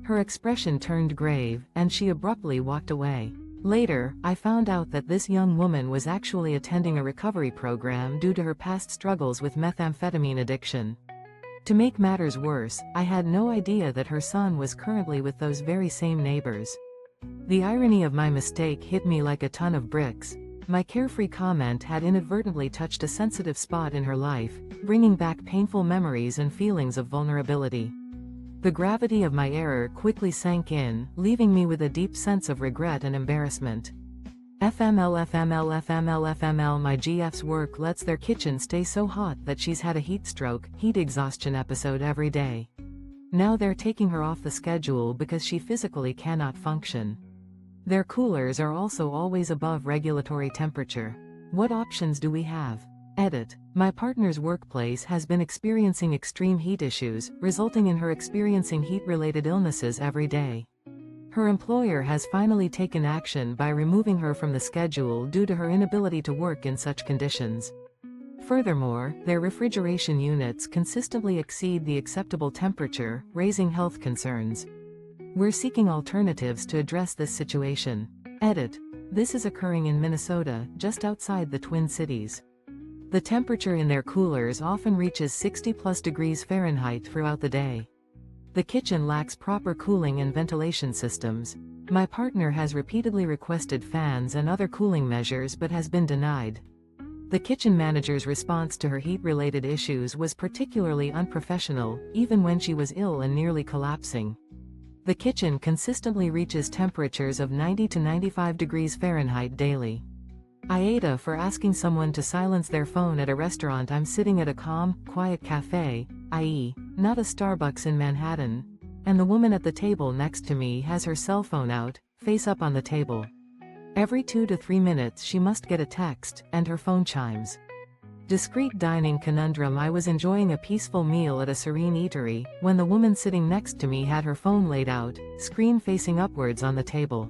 Her expression turned grave, and she abruptly walked away. Later, I found out that this young woman was actually attending a recovery program due to her past struggles with methamphetamine addiction. To make matters worse, I had no idea that her son was currently with those very same neighbors. The irony of my mistake hit me like a ton of bricks. My carefree comment had inadvertently touched a sensitive spot in her life, bringing back painful memories and feelings of vulnerability. The gravity of my error quickly sank in, leaving me with a deep sense of regret and embarrassment. FML my GF's work lets their kitchen stay so hot that she's had a heat exhaustion episode every day. Now they're taking her off the schedule because she physically cannot function. Their coolers are also always above regulatory temperature. What options do we have? Edit. My partner's workplace has been experiencing extreme heat issues, resulting in her experiencing heat-related illnesses every day. Her employer has finally taken action by removing her from the schedule due to her inability to work in such conditions. Furthermore, their refrigeration units consistently exceed the acceptable temperature, raising health concerns. We're seeking alternatives to address this situation. Edit. This is occurring in Minnesota, just outside the Twin Cities. The temperature in their coolers often reaches 60+ degrees Fahrenheit throughout the day. The kitchen lacks proper cooling and ventilation systems. My partner has repeatedly requested fans and other cooling measures but has been denied. The kitchen manager's response to her heat-related issues was particularly unprofessional, even when she was ill and nearly collapsing. The kitchen consistently reaches temperatures of 90 to 95 degrees Fahrenheit daily. AITA for asking someone to silence their phone at a restaurant. I'm sitting at a calm, quiet cafe, i.e., not a Starbucks in Manhattan, and the woman at the table next to me has her cell phone out, face up on the table. Every 2 to 3 minutes she must get a text, and her phone chimes. Discreet dining conundrum. I was enjoying a peaceful meal at a serene eatery, when the woman sitting next to me had her phone laid out, screen facing upwards on the table.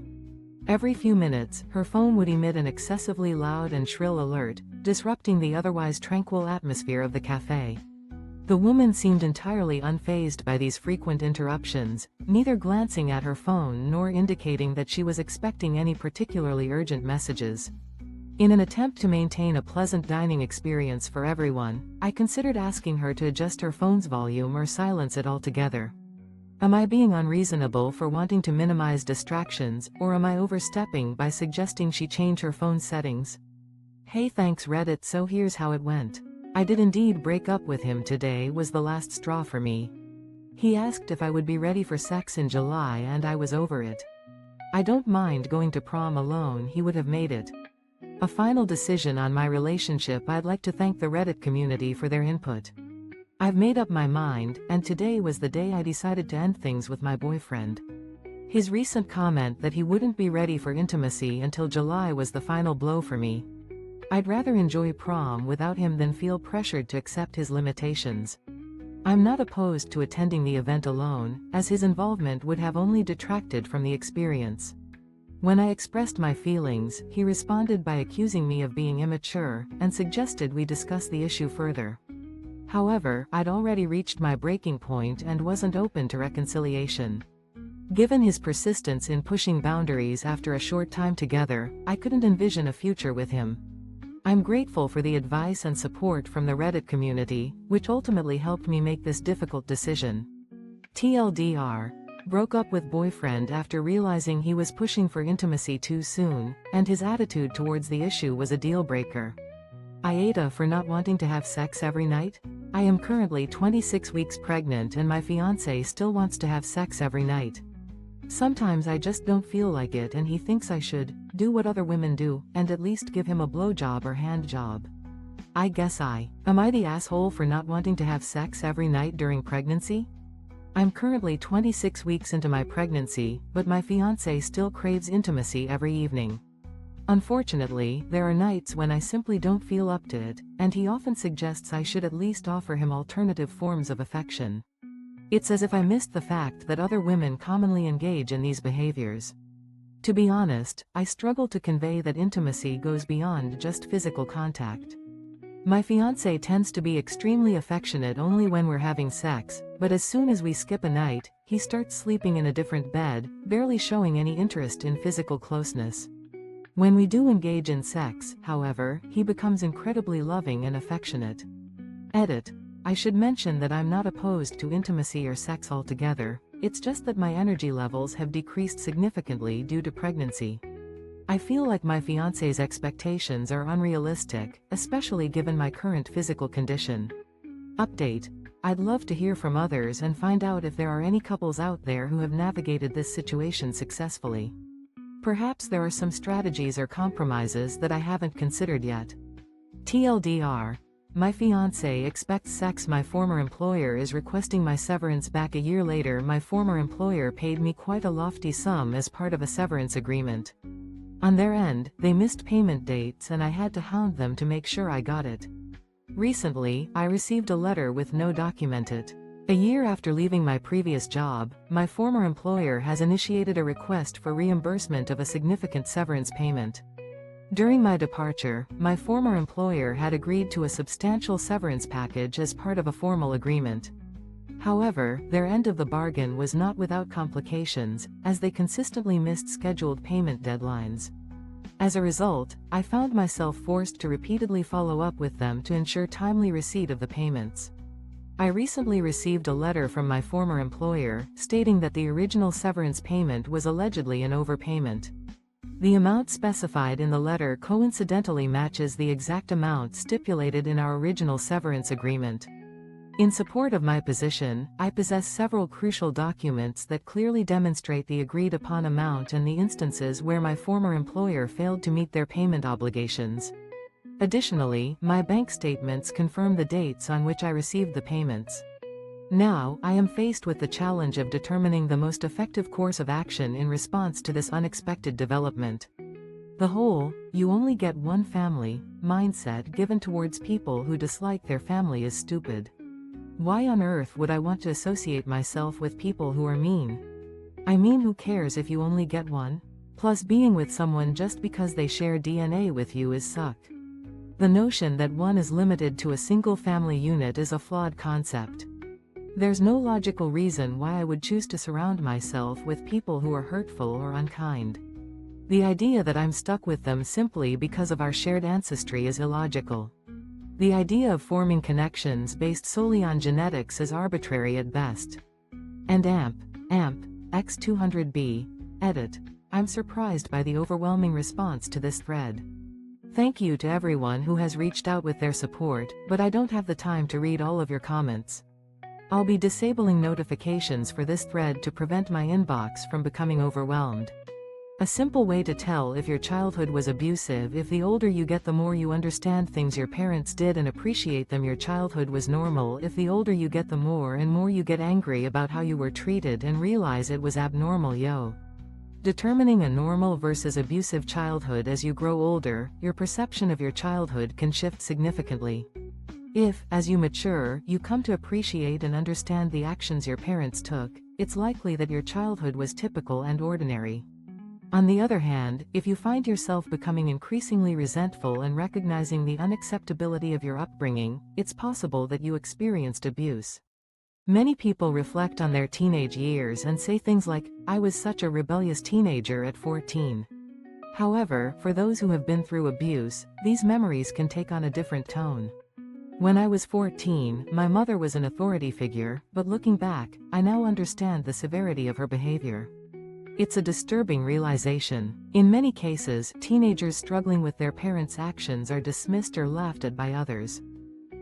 Every few minutes, her phone would emit an excessively loud and shrill alert, disrupting the otherwise tranquil atmosphere of the cafe. The woman seemed entirely unfazed by these frequent interruptions, neither glancing at her phone nor indicating that she was expecting any particularly urgent messages. In an attempt to maintain a pleasant dining experience for everyone, I considered asking her to adjust her phone's volume or silence it altogether. Am I being unreasonable for wanting to minimize distractions, or am I overstepping by suggesting she change her phone settings? Hey, thanks Reddit. So here's how it went. I did indeed break up with him. Today was the last straw for me. He asked if I would be ready for sex in July and I was over it. I don't mind going to prom alone. He would have made it. A final decision on my relationship. I'd like to thank the Reddit community for their input. I've made up my mind, and today was the day I decided to end things with my boyfriend. His recent comment that he wouldn't be ready for intimacy until July was the final blow for me. I'd rather enjoy prom without him than feel pressured to accept his limitations. I'm not opposed to attending the event alone, as his involvement would have only detracted from the experience. When I expressed my feelings, he responded by accusing me of being immature, and suggested we discuss the issue further. However, I'd already reached my breaking point and wasn't open to reconciliation. Given his persistence in pushing boundaries after a short time together, I couldn't envision a future with him. I'm grateful for the advice and support from the Reddit community, which ultimately helped me make this difficult decision. TLDR. Broke up with boyfriend after realizing he was pushing for intimacy too soon, and his attitude towards the issue was a deal breaker. AITA for not wanting to have sex every night? I am currently 26 weeks pregnant and my fiancé still wants to have sex every night. Sometimes I just don't feel like it and he thinks I should do what other women do, and at least give him a blowjob or hand job. I guess am I the asshole for not wanting to have sex every night during pregnancy? I'm currently 26 weeks into my pregnancy, but my fiancé still craves intimacy every evening. Unfortunately, there are nights when I simply don't feel up to it, and he often suggests I should at least offer him alternative forms of affection. It's as if I missed the fact that other women commonly engage in these behaviors. To be honest, I struggle to convey that intimacy goes beyond just physical contact. My fiancé tends to be extremely affectionate only when we're having sex, But as soon as we skip a night, he starts sleeping in a different bed, barely showing any interest in physical closeness. When we do engage in sex, however, he becomes incredibly loving and affectionate. Edit. I should mention that I'm not opposed to intimacy or sex altogether, it's just that my energy levels have decreased significantly due to pregnancy. I feel like my fiancé's expectations are unrealistic, especially given my current physical condition. Update. I'd love to hear from others and find out if there are any couples out there who have navigated this situation successfully. Perhaps there are some strategies or compromises that I haven't considered yet. TLDR. My fiancé expects sex. My former employer is requesting my severance back. A year later, my former employer paid me quite a lofty sum as part of a severance agreement. On their end, they missed payment dates and I had to hound them to make sure I got it. Recently, I received a letter with no document. A year after leaving my previous job, my former employer has initiated a request for reimbursement of a significant severance payment. During my departure, my former employer had agreed to a substantial severance package as part of a formal agreement. However, their end of the bargain was not without complications, as they consistently missed scheduled payment deadlines. As a result, I found myself forced to repeatedly follow up with them to ensure timely receipt of the payments. I recently received a letter from my former employer, stating that the original severance payment was allegedly an overpayment. The amount specified in the letter coincidentally matches the exact amount stipulated in our original severance agreement. In support of my position, I possess several crucial documents that clearly demonstrate the agreed-upon amount and the instances where my former employer failed to meet their payment obligations. Additionally, my bank statements confirm the dates on which I received the payments. Now, I am faced with the challenge of determining the most effective course of action in response to this unexpected development. The whole, "you only get one family" mindset given towards people who dislike their family is stupid. Why on earth would I want to associate myself with people who are mean? I mean, who cares if you only get one? Plus, being with someone just because they share DNA with you is suck. The notion that one is limited to a single family unit is a flawed concept. There's no logical reason why I would choose to surround myself with people who are hurtful or unkind. The idea that I'm stuck with them simply because of our shared ancestry is illogical. The idea of forming connections based solely on genetics is arbitrary at best. And AMP X200B. Edit. I'm surprised by the overwhelming response to this thread. Thank you to everyone who has reached out with their support, but I don't have the time to read all of your comments. I'll be disabling notifications for this thread to prevent my inbox from becoming overwhelmed. A simple way to tell if your childhood was abusive: if the older you get, the more you understand things your parents did and appreciate them. Your childhood was normal. If the older you get, the more and more you get angry about how you were treated and realize it was abnormal. Determining a normal versus abusive childhood: as you grow older, your perception of your childhood can shift significantly. If, as you mature, you come to appreciate and understand the actions your parents took, it's likely that your childhood was typical and ordinary. On the other hand, if you find yourself becoming increasingly resentful and recognizing the unacceptability of your upbringing, it's possible that you experienced abuse. Many people reflect on their teenage years and say things like, "I was such a rebellious teenager at 14. However, for those who have been through abuse, these memories can take on a different tone. When I was 14, my mother was an authority figure, but looking back, I now understand the severity of her behavior. It's a disturbing realization. In many cases, teenagers struggling with their parents' actions are dismissed or laughed at by others.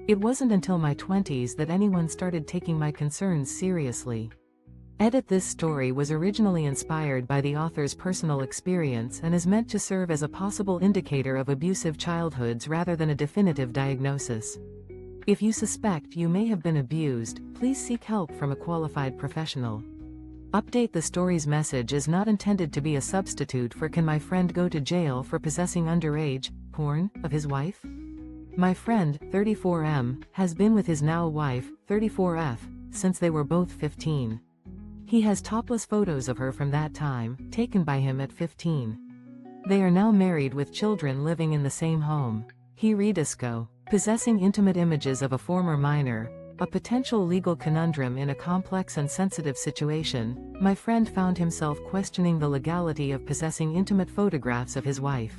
It wasn't until my 20s that anyone started taking my concerns seriously. Edit. This story was originally inspired by the author's personal experience and is meant to serve as a possible indicator of abusive childhoods rather than a definitive diagnosis. If you suspect you may have been abused, please seek help from a qualified professional. Update. The story's message is not intended to be a substitute for "Can my friend go to jail for possessing underage porn of his wife?" My friend, 34M, has been with his now wife, 34F, since they were both 15. He has topless photos of her from that time, taken by him at 15. They are now married with children living in the same home. He redisco. Possessing intimate images of a former minor. A potential legal conundrum in a complex and sensitive situation, my friend found himself questioning the legality of possessing intimate photographs of his wife.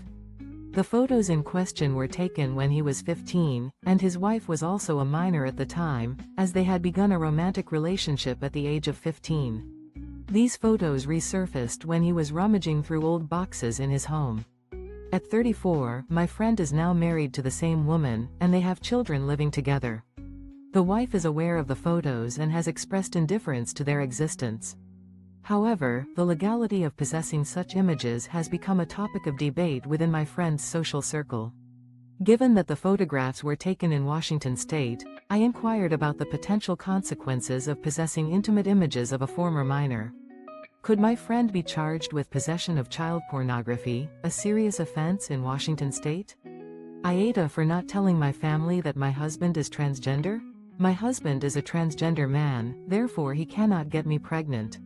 The photos in question were taken when he was 15, and his wife was also a minor at the time, as they had begun a romantic relationship at the age of 15. These photos resurfaced when he was rummaging through old boxes in his home. At 34, my friend is now married to the same woman, and they have children living together. The wife is aware of the photos and has expressed indifference to their existence. However, the legality of possessing such images has become a topic of debate within my friend's social circle. Given that the photographs were taken in Washington state, I inquired about the potential consequences of possessing intimate images of a former minor. Could my friend be charged with possession of child pornography, a serious offense in Washington state? AITA for not telling my family that my husband is transgender? My husband is a transgender man, therefore he cannot get me pregnant.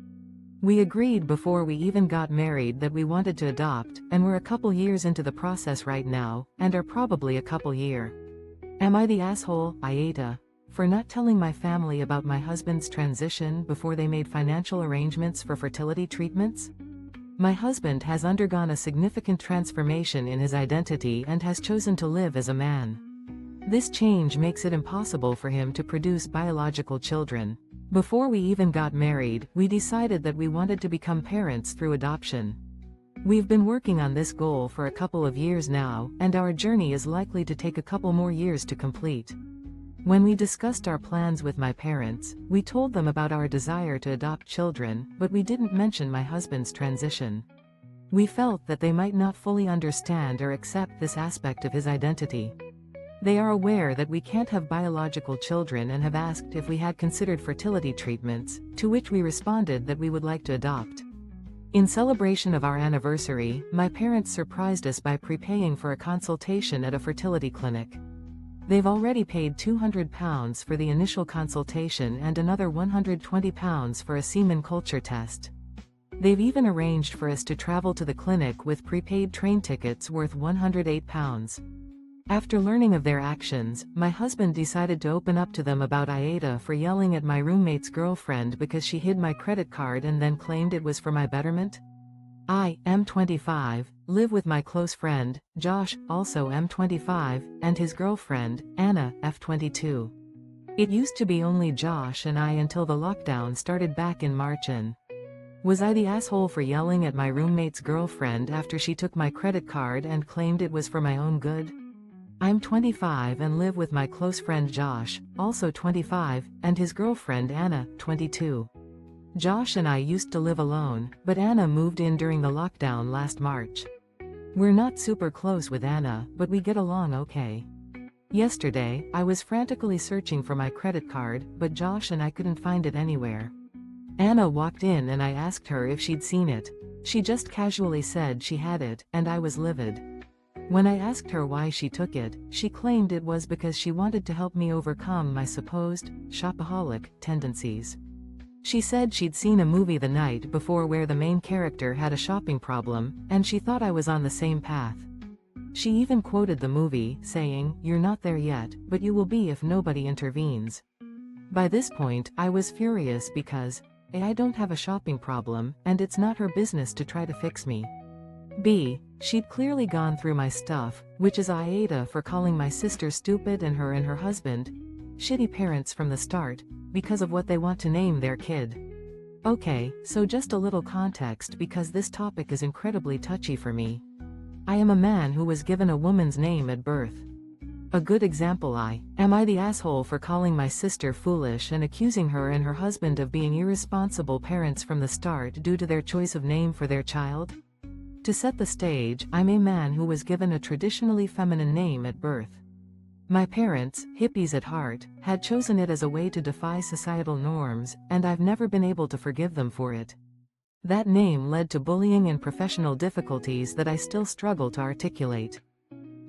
We agreed before we even got married that we wanted to adopt, and we're a couple years into the process right now, and are probably a couple year. Am I the asshole, AITA, for not telling my family about my husband's transition before they made financial arrangements for fertility treatments? My husband has undergone a significant transformation in his identity and has chosen to live as a man. This change makes it impossible for him to produce biological children. Before we even got married, we decided that we wanted to become parents through adoption. We've been working on this goal for a couple of years now, and our journey is likely to take a couple more years to complete. When we discussed our plans with my parents, we told them about our desire to adopt children, but we didn't mention my husband's transition. We felt that they might not fully understand or accept this aspect of his identity. They are aware that we can't have biological children and have asked if we had considered fertility treatments, to which we responded that we would like to adopt. In celebration of our anniversary, my parents surprised us by prepaying for a consultation at a fertility clinic. They've already paid £200 for the initial consultation and another £120 for a semen culture test. They've even arranged for us to travel to the clinic with prepaid train tickets worth £108. After learning of their actions, my husband decided to open up to them about AITA for yelling at my roommate's girlfriend because she hid my credit card and then claimed it was for my betterment. I am 25, live with my close friend, Josh, also am 25, and his girlfriend, Anna, F22. It used to be only Josh and I until the lockdown started back in March. And was I the asshole for yelling at my roommate's girlfriend after she took my credit card and claimed it was for my own good? I'm 25 and live with my close friend Josh, also 25, and his girlfriend Anna, 22. Josh and I used to live alone, but Anna moved in during the lockdown last March. We're not super close with Anna, but we get along okay. Yesterday, I was frantically searching for my credit card, but Josh and I couldn't find it anywhere. Anna walked in and I asked her if she'd seen it. She just casually said she had it, and I was livid. When I asked her why she took it, she claimed it was because she wanted to help me overcome my supposed shopaholic tendencies. She said she'd seen a movie the night before where the main character had a shopping problem, and she thought I was on the same path. She even quoted the movie, saying, "You're not there yet, but you will be if nobody intervenes." By this point, I was furious because A, I don't have a shopping problem, and it's not her business to try to fix me. B, she'd clearly gone through my stuff, which is AITA for calling my sister stupid and her husband shitty parents from the start, because of what they want to name their kid. Okay, so just a little context because this topic is incredibly touchy for me. I am a man who was given a woman's name at birth. A good example. Am I the asshole for calling my sister foolish and accusing her and her husband of being irresponsible parents from the start due to their choice of name for their child? To set the stage, I'm a man who was given a traditionally feminine name at birth. My parents, hippies at heart, had chosen it as a way to defy societal norms, and I've never been able to forgive them for it. That name led to bullying and professional difficulties that I still struggle to articulate.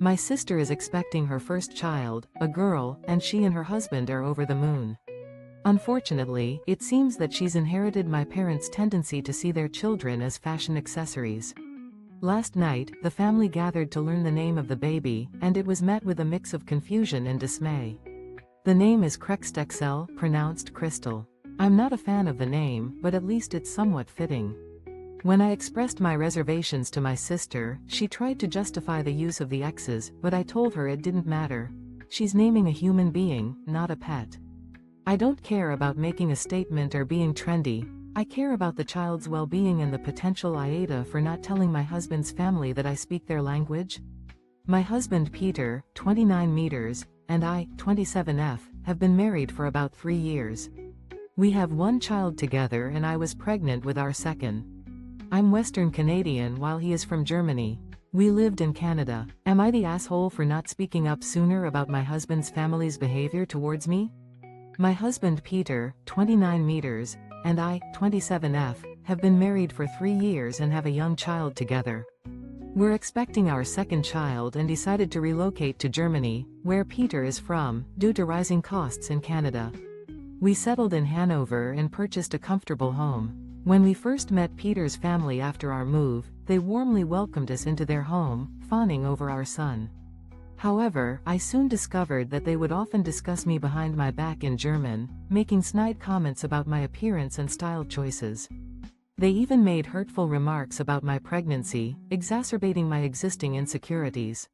My sister is expecting her first child, a girl, and she and her husband are over the moon. Unfortunately, it seems that she's inherited my parents' tendency to see their children as fashion accessories. Last night, the family gathered to learn the name of the baby, and it was met with a mix of confusion and dismay. The name is Crextexel, pronounced Crystal. I'm not a fan of the name, but at least it's somewhat fitting. When I expressed my reservations to my sister, she tried to justify the use of the X's, but I told her it didn't matter. She's naming a human being, not a pet. I don't care about making a statement or being trendy. I care about the child's well-being and the potential AITA for not telling my husband's family that I speak their language. My husband Peter, 29 meters, and I, 27F, have been married for about 3 years. We have one child together and I was pregnant with our second. I'm Western Canadian while he is from Germany. We lived in Canada. Am I the asshole for not speaking up sooner about my husband's family's behavior towards me? My husband Peter, 29 meters, and I, 27F, have been married for 3 years and have a young child together. We're expecting our second child and decided to relocate to Germany, where Peter is from, due to rising costs in Canada. We settled in Hanover and purchased a comfortable home. When we first met Peter's family after our move, they warmly welcomed us into their home, fawning over our son. However, I soon discovered that they would often discuss me behind my back in German, making snide comments about my appearance and style choices. They even made hurtful remarks about my pregnancy, exacerbating my existing insecurities.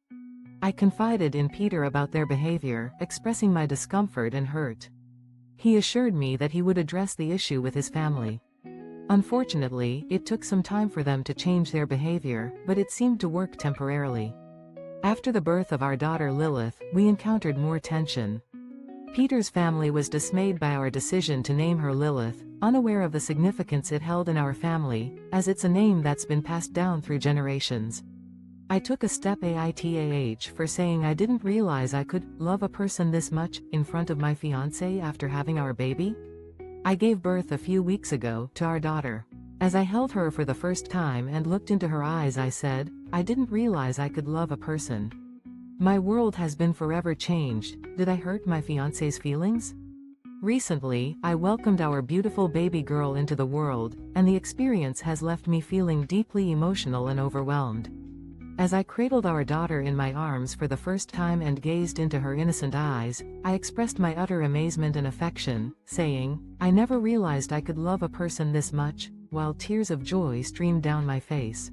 I confided in Peter about their behavior, expressing my discomfort and hurt. He assured me that he would address the issue with his family. Unfortunately, it took some time for them to change their behavior, but it seemed to work temporarily. After the birth of our daughter Lilith, we encountered more tension. Peter's family was dismayed by our decision to name her Lilith, unaware of the significance it held in our family, as it's a name that's been passed down through generations. I took a step AITA for saying I didn't realize I could love a person this much in front of my fiancé after having our baby. I gave birth a few weeks ago to our daughter. As I held her for the first time and looked into her eyes, I said, I didn't realize I could love a person. My world has been forever changed. Did I hurt my fiancé's feelings? Recently, I welcomed our beautiful baby girl into the world, and the experience has left me feeling deeply emotional and overwhelmed. As I cradled our daughter in my arms for the first time and gazed into her innocent eyes, I expressed my utter amazement and affection, saying, I never realized I could love a person this much, while tears of joy streamed down my face.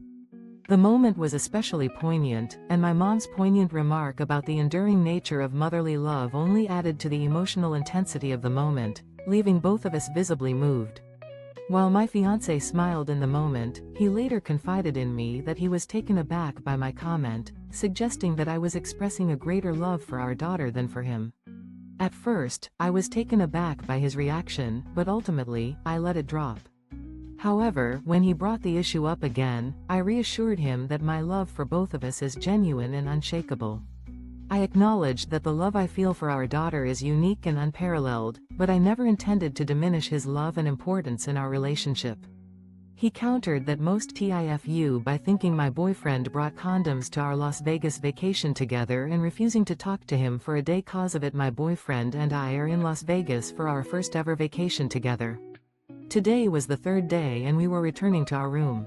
The moment was especially poignant, and my mom's poignant remark about the enduring nature of motherly love only added to the emotional intensity of the moment, leaving both of us visibly moved. While my fiancé smiled in the moment, he later confided in me that he was taken aback by my comment, suggesting that I was expressing a greater love for our daughter than for him. At first, I was taken aback by his reaction, but ultimately, I let it drop. However, when he brought the issue up again, I reassured him that my love for both of us is genuine and unshakable. I acknowledged that the love I feel for our daughter is unique and unparalleled, but I never intended to diminish his love and importance in our relationship. He countered that most TIFU by thinking my boyfriend brought condoms to our Las Vegas vacation together and refusing to talk to him for a day cause of it. My boyfriend and I are in Las Vegas for our first ever vacation together. Today was the third day and we were returning to our room.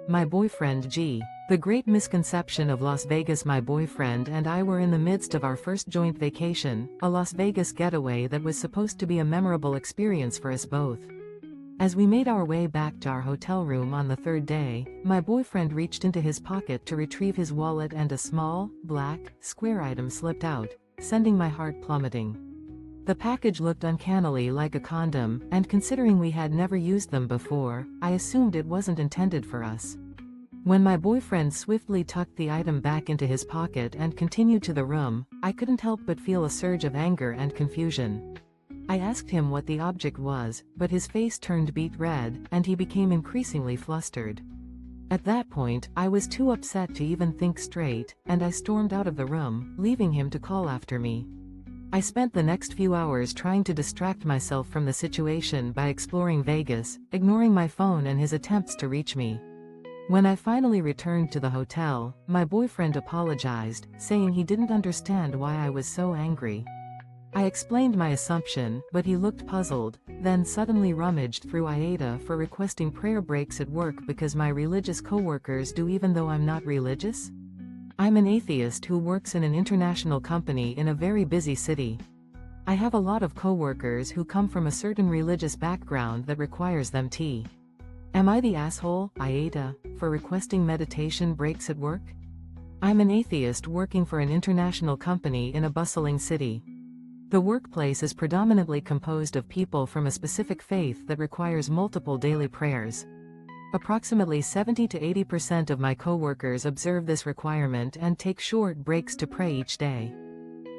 My boyfriend G. The great misconception of Las Vegas. My boyfriend and I were in the midst of our first joint vacation, a Las Vegas getaway that was supposed to be a memorable experience for us both. As we made our way back to our hotel room on the third day, my boyfriend reached into his pocket to retrieve his wallet and a small, black, square item slipped out, sending my heart plummeting. The package looked uncannily like a condom, and considering we had never used them before, I assumed it wasn't intended for us. When my boyfriend swiftly tucked the item back into his pocket and continued to the room, I couldn't help but feel a surge of anger and confusion. I asked him what the object was, but his face turned beet red, and he became increasingly flustered. At that point, I was too upset to even think straight, and I stormed out of the room, leaving him to call after me. I spent the next few hours trying to distract myself from the situation by exploring Vegas, ignoring my phone and his attempts to reach me. When I finally returned to the hotel, my boyfriend apologized, saying he didn't understand why I was so angry. I explained my assumption, but he looked puzzled, then suddenly rummaged through AITA for requesting prayer breaks at work because my religious coworkers do even though I'm not religious. I'm an atheist who works in an international company in a very busy city. I have a lot of coworkers who come from a certain religious background that requires them to. Am I the asshole, AITA, for requesting meditation breaks at work? I'm an atheist working for an international company in a bustling city. The workplace is predominantly composed of people from a specific faith that requires multiple daily prayers. Approximately 70 to 80% of my coworkers observe this requirement and take short breaks to pray each day.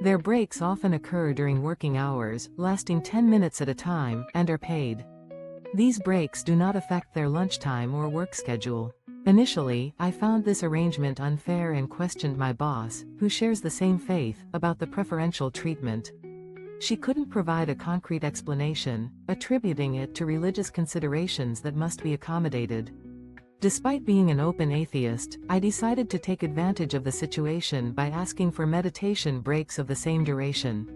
Their breaks often occur during working hours, lasting 10 minutes at a time, and are paid. These breaks do not affect their lunchtime or work schedule. Initially, I found this arrangement unfair and questioned my boss, who shares the same faith, about the preferential treatment. She couldn't provide a concrete explanation, attributing it to religious considerations that must be accommodated. Despite being an open atheist, I decided to take advantage of the situation by asking for meditation breaks of the same duration.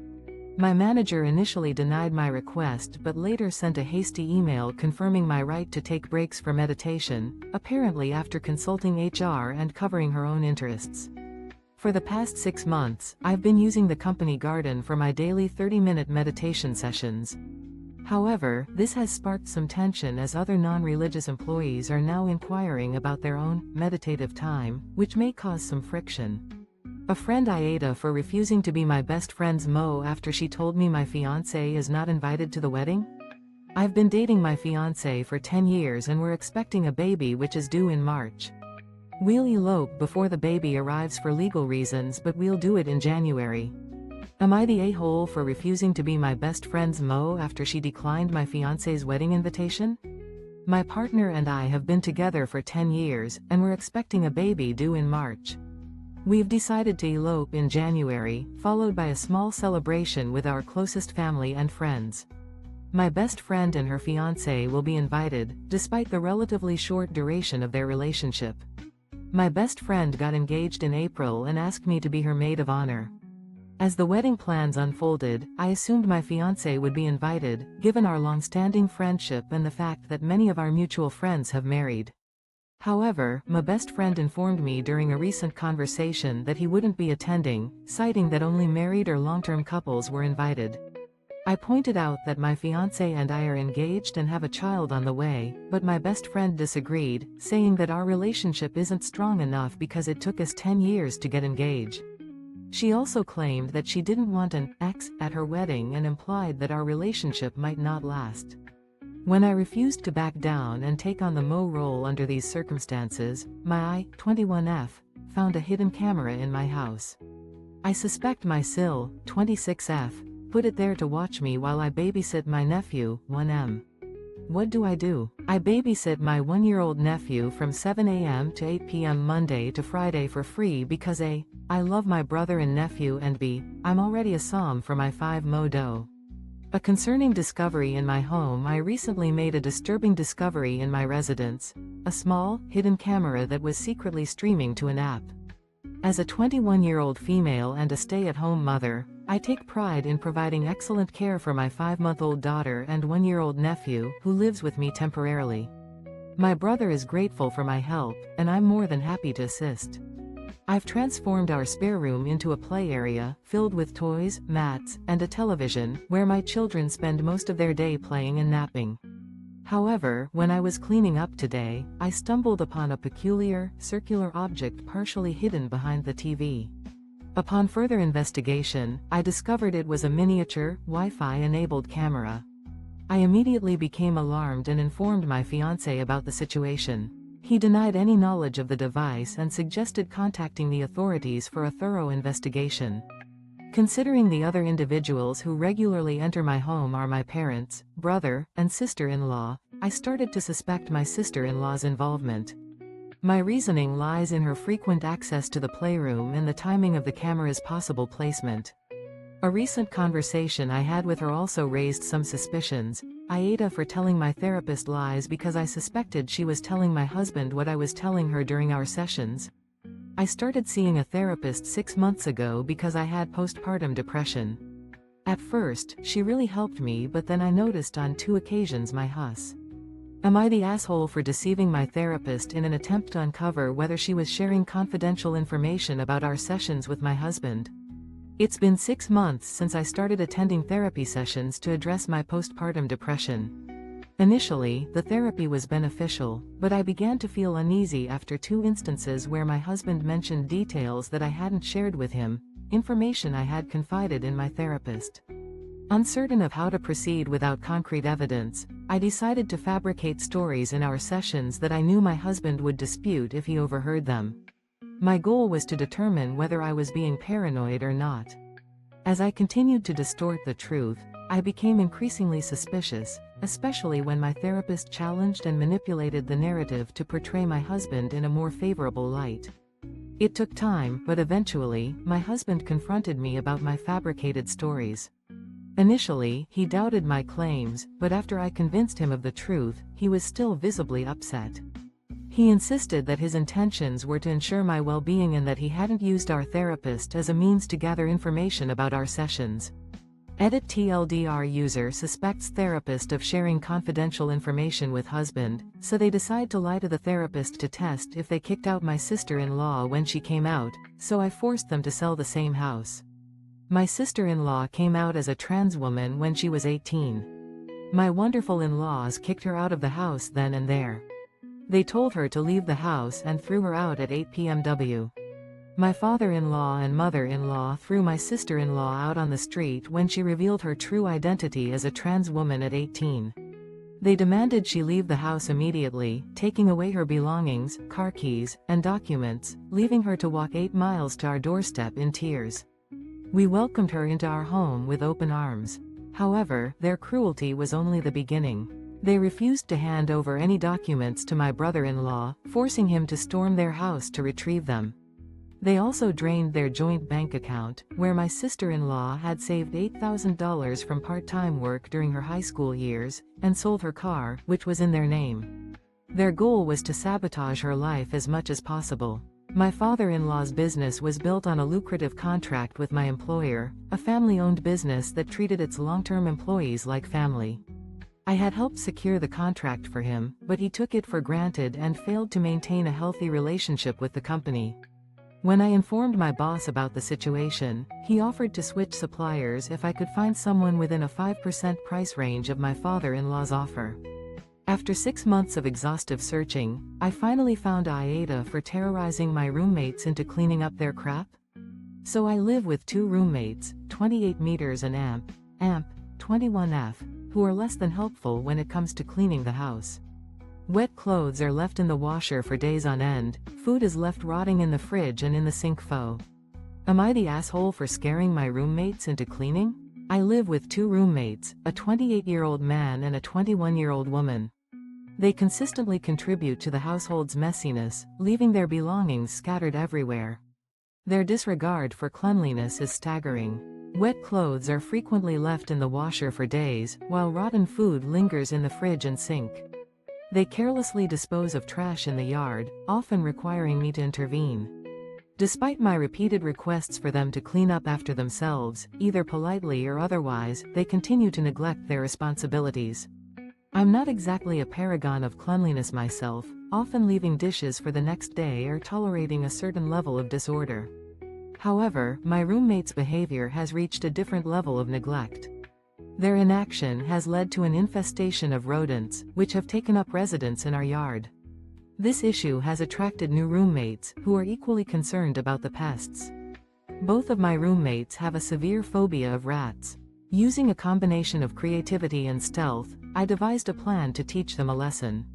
My manager initially denied my request but later sent a hasty email confirming my right to take breaks for meditation, apparently after consulting HR and covering her own interests. For the past 6 months, I've been using the company garden for my daily 30-minute meditation sessions. However, this has sparked some tension as other non-religious employees are now inquiring about their own meditative time, which may cause some friction. A friend AITA for refusing to be my best friend's Mo after she told me my fiancé is not invited to the wedding? I've been dating my fiancé for 10 years and we're expecting a baby which is due in March. We'll elope before the baby arrives for legal reasons, but we'll do it in January. Am I the a-hole for refusing to be my best friend's Mo after she declined my fiancé's wedding invitation? My partner and I have been together for 10 years, and we're expecting a baby due in March. We've decided to elope in January, followed by a small celebration with our closest family and friends. My best friend and her fiancé will be invited, despite the relatively short duration of their relationship. My best friend got engaged in April and asked me to be her maid of honor. As the wedding plans unfolded, I assumed my fiancé would be invited, given our long-standing friendship and the fact that many of our mutual friends have married. However, my best friend informed me during a recent conversation that he wouldn't be attending, citing that only married or long-term couples were invited. I pointed out that my fiancé and I are engaged and have a child on the way, but my best friend disagreed, saying that our relationship isn't strong enough because it took us 10 years to get engaged. She also claimed that she didn't want an ex at her wedding and implied that our relationship might not last. When I refused to back down and take on the Mo role under these circumstances, my I-21F found a hidden camera in my house. I suspect my SIL, 26F, put it there to watch me while I babysit my nephew, 1M. What do? I babysit my 1-year-old nephew from 7 a.m. to 8 p.m. Monday to Friday for free because A, I love my brother and nephew, and B, I'm already a som for my 5 Mo dough. A concerning discovery in my home. I recently made a disturbing discovery in my residence, a small, hidden camera that was secretly streaming to an app. As a 21-year-old female and a stay-at-home mother, I take pride in providing excellent care for my 5-month-old daughter and 1-year-old nephew, who lives with me temporarily. My brother is grateful for my help, and I'm more than happy to assist. I've transformed our spare room into a play area, filled with toys, mats, and a television, where my children spend most of their day playing and napping. However, when I was cleaning up today, I stumbled upon a peculiar, circular object partially hidden behind the TV. Upon further investigation, I discovered it was a miniature, Wi-Fi-enabled camera. I immediately became alarmed and informed my fiancé about the situation. He denied any knowledge of the device and suggested contacting the authorities for a thorough investigation. Considering the other individuals who regularly enter my home are my parents, brother, and sister-in-law, I started to suspect my sister-in-law's involvement. My reasoning lies in her frequent access to the playroom and the timing of the camera's possible placement. A recent conversation I had with her also raised some suspicions. AITA for telling my therapist lies because I suspected she was telling my husband what I was telling her during our sessions. I started seeing a therapist 6 months ago because I had postpartum depression. At first, she really helped me, but then I noticed on 2 occasions my hus. Am I the asshole for deceiving my therapist in an attempt to uncover whether she was sharing confidential information about our sessions with my husband? It's been 6 months since I started attending therapy sessions to address my postpartum depression. Initially, the therapy was beneficial, but I began to feel uneasy after 2 instances where my husband mentioned details that I hadn't shared with him, information I had confided in my therapist. Uncertain of how to proceed without concrete evidence, I decided to fabricate stories in our sessions that I knew my husband would dispute if he overheard them. My goal was to determine whether I was being paranoid or not. As I continued to distort the truth, I became increasingly suspicious, especially when my therapist challenged and manipulated the narrative to portray my husband in a more favorable light. It took time, but eventually, my husband confronted me about my fabricated stories. Initially, he doubted my claims, but after I convinced him of the truth, he was still visibly upset. He insisted that his intentions were to ensure my well-being and that he hadn't used our therapist as a means to gather information about our sessions. Edit TLDR user suspects therapist of sharing confidential information with husband, so they decide to lie to the therapist to test if they kicked out my sister-in-law when she came out, so I forced them to sell the same house. My sister-in-law came out as a trans woman when she was 18. My wonderful in-laws kicked her out of the house then and there. They told her to leave the house and threw her out at 8 p.m. My father-in-law and mother-in-law threw my sister-in-law out on the street when she revealed her true identity as a trans woman at 18. They demanded she leave the house immediately, taking away her belongings, car keys, and documents, leaving her to walk 8 miles to our doorstep in tears. We welcomed her into our home with open arms. However, their cruelty was only the beginning. They refused to hand over any documents to my brother-in-law, forcing him to storm their house to retrieve them. They also drained their joint bank account, where my sister-in-law had saved $8,000 from part-time work during her high school years, and sold her car, which was in their name. Their goal was to sabotage her life as much as possible. My father-in-law's business was built on a lucrative contract with my employer, a family-owned business that treated its long-term employees like family. I had helped secure the contract for him, but he took it for granted and failed to maintain a healthy relationship with the company. When I informed my boss about the situation, he offered to switch suppliers if I could find someone within a 5% price range of my father-in-law's offer. After 6 months of exhaustive searching, I finally found AITA for terrorizing my roommates into cleaning up their crap. So I live with 2 roommates, 28 meters and amp 21F, who are less than helpful when it comes to cleaning the house. Wet clothes are left in the washer for days on end, food is left rotting in the fridge and in the sink. Am I the asshole for scaring my roommates into cleaning? I live with 2 roommates, a 28-year-old man and a 21-year-old woman. They consistently contribute to the household's messiness, leaving their belongings scattered everywhere. Their disregard for cleanliness is staggering. Wet clothes are frequently left in the washer for days, while rotten food lingers in the fridge and sink. They carelessly dispose of trash in the yard, often requiring me to intervene. Despite my repeated requests for them to clean up after themselves, either politely or otherwise, they continue to neglect their responsibilities. I'm not exactly a paragon of cleanliness myself, often leaving dishes for the next day or tolerating a certain level of disorder. However, my roommates' behavior has reached a different level of neglect. Their inaction has led to an infestation of rodents, which have taken up residence in our yard. This issue has attracted new roommates, who are equally concerned about the pests. Both of my roommates have a severe phobia of rats. Using a combination of creativity and stealth, I devised a plan to teach them a lesson.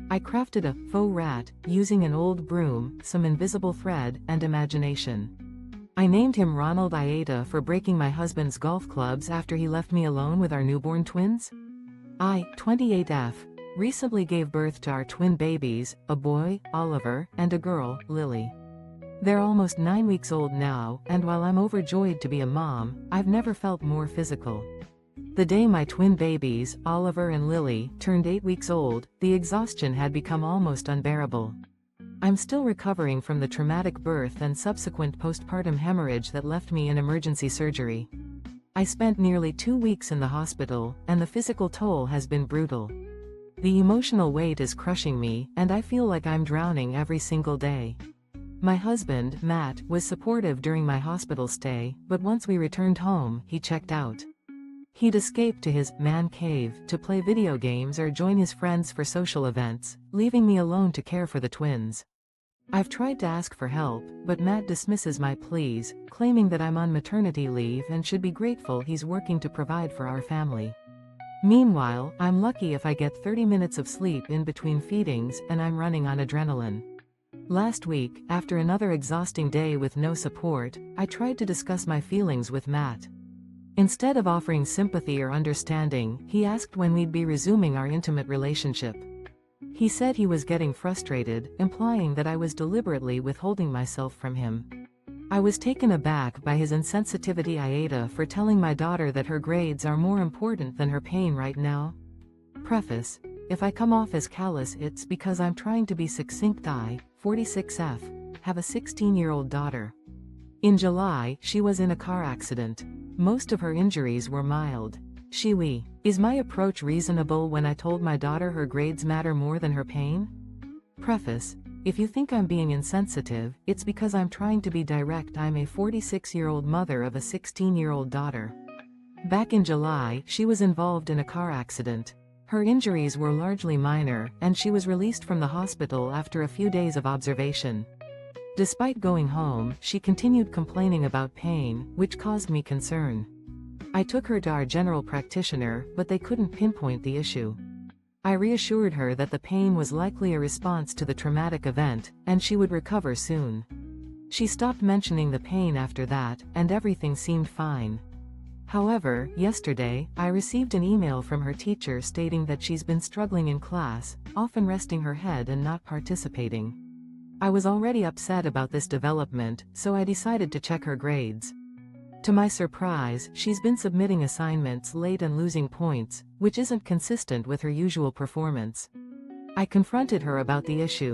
I crafted a faux rat, using an old broom, some invisible thread, and imagination. I named him Ronald AITA for breaking my husband's golf clubs after he left me alone with our newborn twins. I, 28F, recently gave birth to our twin babies, a boy, Oliver, and a girl, Lily. They're almost 9 weeks old now, and while I'm overjoyed to be a mom, I've never felt more physical. The day my twin babies, Oliver and Lily, turned 8 weeks old, the exhaustion had become almost unbearable. I'm still recovering from the traumatic birth and subsequent postpartum hemorrhage that left me in emergency surgery. I spent nearly 2 weeks in the hospital, and the physical toll has been brutal. The emotional weight is crushing me, and I feel like I'm drowning every single day. My husband, Matt, was supportive during my hospital stay, but once we returned home, he checked out. He'd escape to his man cave to play video games or join his friends for social events, leaving me alone to care for the twins. I've tried to ask for help, but Matt dismisses my pleas, claiming that I'm on maternity leave and should be grateful he's working to provide for our family. Meanwhile, I'm lucky if I get 30 minutes of sleep in between feedings and I'm running on adrenaline. Last week, after another exhausting day with no support, I tried to discuss my feelings with Matt. Instead of offering sympathy or understanding, he asked when we'd be resuming our intimate relationship. He said he was getting frustrated, implying that I was deliberately withholding myself from him. I was taken aback by his insensitivity AITA for telling my daughter that her grades are more important than her pain right now. Preface: if I come off as callous, it's because I'm trying to be succinct. I, 46F, have a 16-year-old daughter. In July, she was in a car accident. Most of her injuries were mild. Is my approach reasonable when I told my daughter her grades matter more than her pain? Preface: if you think I'm being insensitive, it's because I'm trying to be direct. I'm a 46-year-old mother of a 16-year-old daughter. Back in July, she was involved in a car accident. Her injuries were largely minor, and she was released from the hospital after a few days of observation. Despite going home, she continued complaining about pain, which caused me concern. I took her to our general practitioner, but they couldn't pinpoint the issue. I reassured her that the pain was likely a response to the traumatic event, and she would recover soon. She stopped mentioning the pain after that, and everything seemed fine. However, yesterday, I received an email from her teacher stating that she's been struggling in class, often resting her head and not participating. I was already upset about this development, so I decided to check her grades. To my surprise, she's been submitting assignments late and losing points, which isn't consistent with her usual performance. I confronted her about the issue.